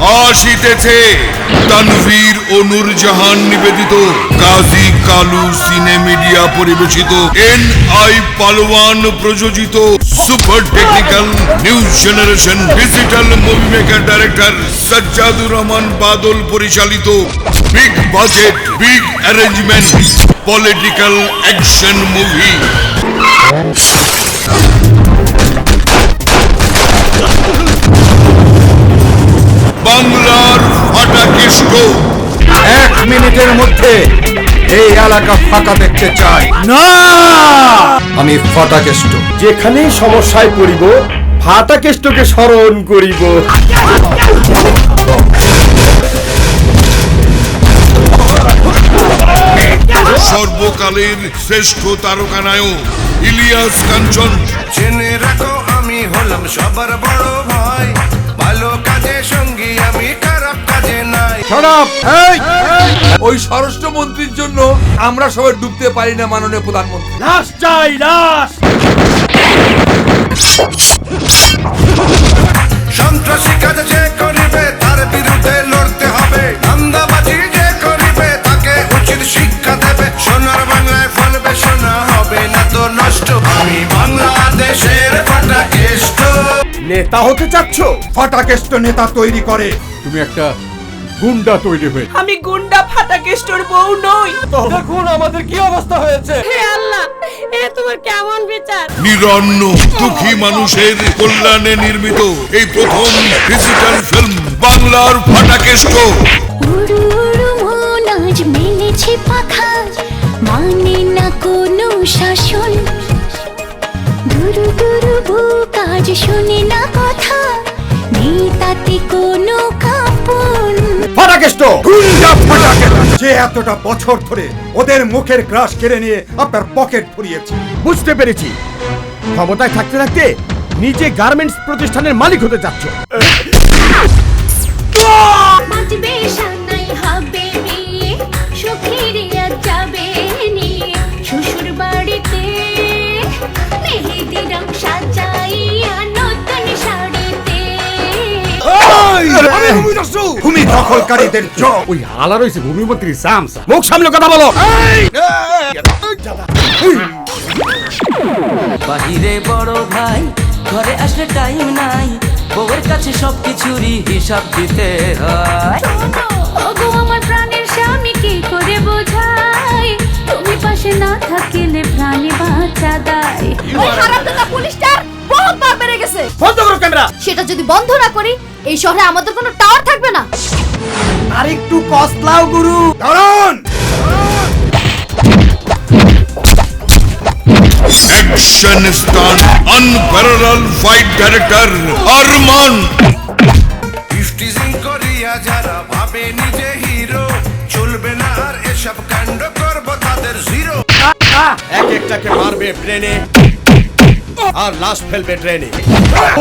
আসিতেছে তানভীর ও নূরজাহান নিবেদিত গাজী কালু সিনে মিডিয়া পরিবেশিত NI পালোয়ান প্রযোজিত super technical new generation digital movie maker director Sajjadur Rahman Badal পরিচালিত big budget big arrangement political action movie বাংলার ফাটাকেষ্ট। 1 মিনিটের মধ্যে এই এলাকা ফাঁকা দেখতে চাই না। আমি ফাটাকেষ্ট, যেখানে সমস্যায় পড়িব ফাটাকেষ্টকে স্মরণ করিব। সর্বকালের শ্রেষ্ঠ তারকা নায়ক ইলিয়াস কাঞ্চন। জেনে রাখো আমি হলাম সবার বড় ভাই, ভালো কাজে সঙ্গী আমি, খারাপ কাজে নাই। ওই স্বরাষ্ট্রমন্ত্রীর জন্য আমরা সবাই ডুবতে পারি না মাননীয় প্রধানমন্ত্রী। লাশ চাই, লাশ। সন্ত্রাসী কাজ যে করিবে তার বিরুদ্ধে লড়তে হবে, ধান্দাবাজি যে করিবে তাকে উচিত শিক্ষা দেবে। সোনার বাংলায় ফলবে সোনা, হবে না তো নষ্ট। আমি বাংলাদেশের ফাটাকেষ্ট। নেতা হতে চাচ্ছ? ফাটাকেষ্ট নেতা তৈরি করে, তুমি একটা গুন্ডা তৈরি হয়ে। আমি গুন্ডা ফাটাকেষ্টর বউ নই। দেখুন আমাদের কি অবস্থা হয়েছে। হে আল্লাহ, এ তোমার কেমন বিচার? নিরন্ন দুঃখী মানুষের কল্যাণে নির্মিত এই প্রথম ডিজিটাল ফিল্ম বাংলার ফাটাকেষ্ট। উড়ু উড়ু মন আজ মেলেছে পাখা, মানে না কোনো শাসন। দুরু দুরু বুক আজ শুনে না কথা, নেই তাতে কোনো কাপন। ফাটাকেষ্ট গুন্ডা ফাটাকেষ্ট, যে এতটা বছর ধরে ওদের মুখের গ্রাস কেড়ে নিয়ে আপনার পকেট ভরিয়েছে। বুঝতে পেরেছি, ক্ষমতায় থাকতে থাকতে নিজে গার্মেন্টস প্রতিষ্ঠানের মালিক হতে চাচ্ছ। বাজবে সানাই হবে বিয়ে, সুখের রাত যাবে নিয়ে। শ্বশুর বাড়িতে মেহেদি রং সাজাইয়া নতুন শাড়িতে। ভূমি দখলকারীদের জয়। ওই হালা রয়েছে ভূমিমন্ত্রী সামসা, মুখ সামলে কথা বলো। বাহিরে বড় ভাই, ঘরে আসলে টাইম নাই, বউয়ের কাছে সবকিছুরই হিসাব দিতে হয়। ওগো আমার প্রাণের স্বামী, কি করে বোঝাই, তুমি পাশে না থাকিলে প্রাণে বাঁচা দায়। ওই হারামজাদা পুলিশটার বহুত বার বেড়ে গেছে। বন্ধ করো ক্যামেরা। সেটা যদি বন্ধ না করি এই শহরে আমাদের কোনো টাওয়ার থাকবে না। আর একটু কসলাও গুরু। দাঁড়ান, action stunt unparallel fight director Arman. Eve teasing করিয়া যারা ভাবে নিজে হিরো, চলবে না আর এসব কাণ্ড, করব তাদের জিরো। এক একটাকে মারবে ব্রেনে আর লাশ ফেলবে ট্রেনে।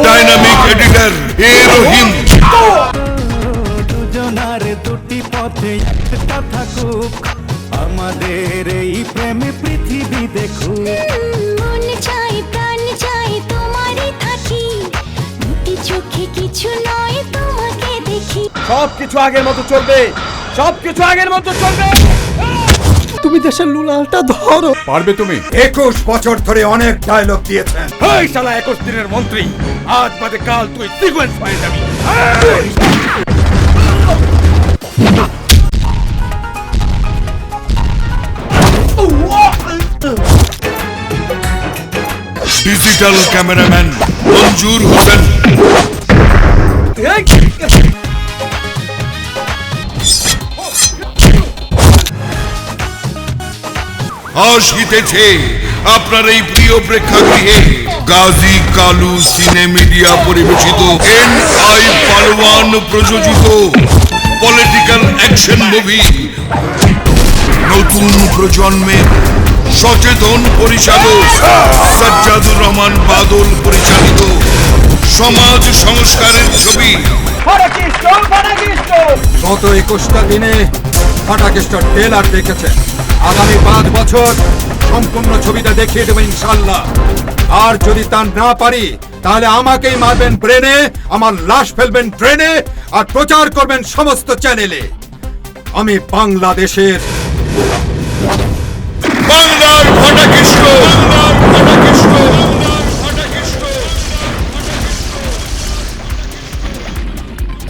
ডাইনামিক এডিটর এ রহিম। দুজনার দুটি পথে একটা থাকুক, আমাদের এই প্রেমে পৃথিবী দেখুক। মন চাই প্রাণ চাই তোমারই থাকি, দুটি চোখে কিছু নয় তোমাকে দেখি। সবকিছু আগের মতো চলবে, সবকিছু আগের মতো চলবে। তুমি দেশের লুলালটা ধরো। পারবে তুমি? 21 বছর ধরে অনেক ডায়লগ দিয়েছেন। এই শালা 21 দিনের মন্ত্রী, আজ বাদে কাল তুই সিকোয়েন্স হয়ে যাবি। ডিজিটাল ক্যামেরাম্যান মঞ্জুর হোসেন। আসিতেছে আপনার এই প্রিয় প্রেক্ষাগৃহে গাজী কালু সিনে মিডিয়া পরিবেশিত NI পালোয়ান প্রযোজিত পলিটিক্যাল অ্যাকশন মুভি। নতুন প্রজন্মের সচেতন পরিচালক সাজ্জাদুর রহমান বাদল পরিচালিত সমাজ সংস্কারের ছবি। গত 21টা দিনে ফাটাকেস্টের ট্রেলার দেখেছেন। আগামী 5 বছর সম্পূর্ণ ছবিটা দেখিয়ে দেবেন ইনশাল্লাহ। আর যদি তা না পারি তাহলে আমাকেই মারবেন ব্রেনে, আমার লাশ ফেলবেন ট্রেনে, আর প্রচার করবেন সমস্ত চ্যানেলে। আমি বাংলাদেশের